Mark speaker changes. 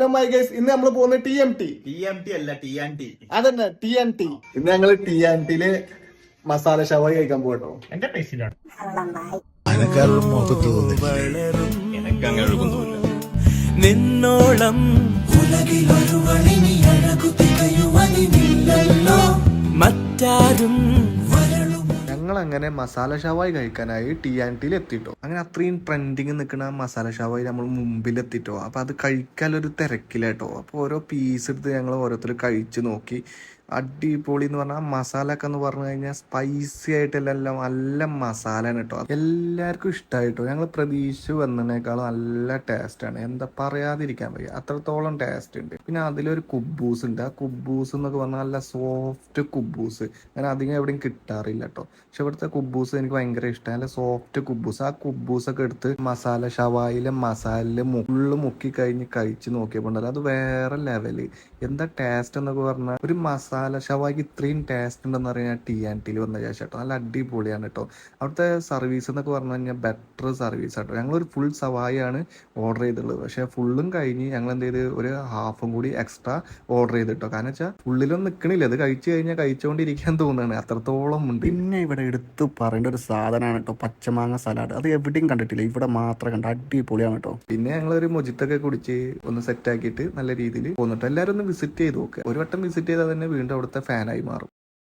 Speaker 1: ഇന്ന് നമ്മൾ പോകുന്നത്
Speaker 2: TMT അല്ല TNT.
Speaker 1: അതന്നെ TNT. ഇന്ന് ഞങ്ങള് TNTയില് മസാല ഷവായി കഴിക്കാൻ പോകട്ടോ.
Speaker 2: എന്റെ പൈസയിലാണ്
Speaker 3: നിന്നോളം ഉലകിലൊരുവളിനി അഴകു തികയുവനില്ലല്ലോ മറ്റാരും
Speaker 1: ഞങ്ങൾ അങ്ങനെ മസാല ഷവായി കഴിക്കാനായി TNTയിൽ എത്തിട്ടോ. അങ്ങനെ അത്രയും ട്രെൻഡിങ് നിൽക്കുന്ന മസാല ഷവായി നമ്മൾ മുമ്പിൽ എത്തിട്ടോ. അപ്പൊ അത് കഴിക്കാനൊരു തിരക്കിലാട്ടോ. അപ്പൊ ഓരോ പീസ് എടുത്ത് ഞങ്ങൾ ഓരോരുത്തർ കഴിച്ചു നോക്കി. അടിപൊളി എന്ന് പറഞ്ഞാൽ മസാല ഒക്കെ എന്ന് പറഞ്ഞു കഴിഞ്ഞാൽ സ്പൈസി ആയിട്ടെല്ലാം നല്ല മസാലയാണ് കേട്ടോ. എല്ലാവർക്കും ഇഷ്ടമായിട്ടോ. ഞങ്ങൾ പ്രതീക്ഷിച്ച് വന്നതിനേക്കാളും നല്ല ടേസ്റ്റാണ്. എന്താ പറയാതിരിക്കാൻ വയ്യ, അത്രത്തോളം ടേസ്റ്റ് ഉണ്ട്. പിന്നെ അതിലൊരു കുബൂസ് ഉണ്ട്. ആ കുബൂസ് എന്നൊക്കെ പറഞ്ഞാൽ നല്ല സോഫ്റ്റ് കുബൂസ്. അങ്ങനെ അധികം എവിടെയും കിട്ടാറില്ല കേട്ടോ. പക്ഷെ ഇവിടുത്തെ കുബൂസ് എനിക്ക് ഭയങ്കര ഇഷ്ടം. നല്ല സോഫ്റ്റ് കുബൂസ്. ആ കുബൂസൊക്കെ എടുത്ത് മസാല ഷവായിലെ മസാലയില് മുക്കി കഴിഞ്ഞ് കഴിച്ച് നോക്കിയപ്പോൾ ഉണ്ടല്ലോ, അത് വേറെ ലെവല്. എന്താ ടേസ്റ്റ് എന്നൊക്കെ പറഞ്ഞാൽ ഒരു മസാല ഷവായിക്ക് ഇത്രയും ടേസ്റ്റ് ഉണ്ടെന്ന് പറഞ്ഞാൽ TNTയിൽ വന്ന ശേഷം കേട്ടോ. നല്ല അടിപൊളിയാണ് കേട്ടോ. അവിടുത്തെ സർവീസ് എന്നൊക്കെ പറഞ്ഞു കഴിഞ്ഞാൽ ബെറ്റർ സർവീസ് ആട്ടോ. ഞങ്ങളൊരു ഫുൾ സവായിയാണ് ഓർഡർ ചെയ്തിട്ടുള്ളത്. പക്ഷെ ഫുള്ളും കഴിഞ്ഞ് ഞങ്ങൾ എന്ത് ചെയ്ത് ഒരു ഹാഫും കൂടി എക്സ്ട്രാ ഓർഡർ ചെയ്തിട്ടോ. കാരണം വെച്ചാൽ ഫുള്ളിലൊന്നും നിൽക്കണില്ല. അത് കഴിച്ചു കഴിഞ്ഞാൽ കഴിച്ചുകൊണ്ടിരിക്കാൻ തോന്നുകയാണ്, അത്രത്തോളം ഉണ്ട്. പിന്നെ ഇവിടെ എടുത്ത് പറയേണ്ട ഒരു സാധനമാണ് കേട്ടോ, പച്ചമാങ്ങ സലാഡ്. അത് എവിടെയും കണ്ടിട്ടില്ല, ഇവിടെ മാത്രം കണ്ട അടിപൊളിയാണ് കേട്ടോ. പിന്നെ ഞങ്ങളൊരു മൊജിത്തൊക്കെ കുടിച്ച് ഒന്ന് സെറ്റ് ആക്കിയിട്ട് നല്ല രീതിയിൽ പോന്നിട്ട് എല്ലാവരും ഒന്ന് വിസിറ്റ് ചെയ്ത് നോക്കുക. ഒരു വട്ടം വിസിറ്റ് ചെയ്താൽ തന്നെ വീണ്ടും അവിടുത്തെ ഫാനായി മാറും.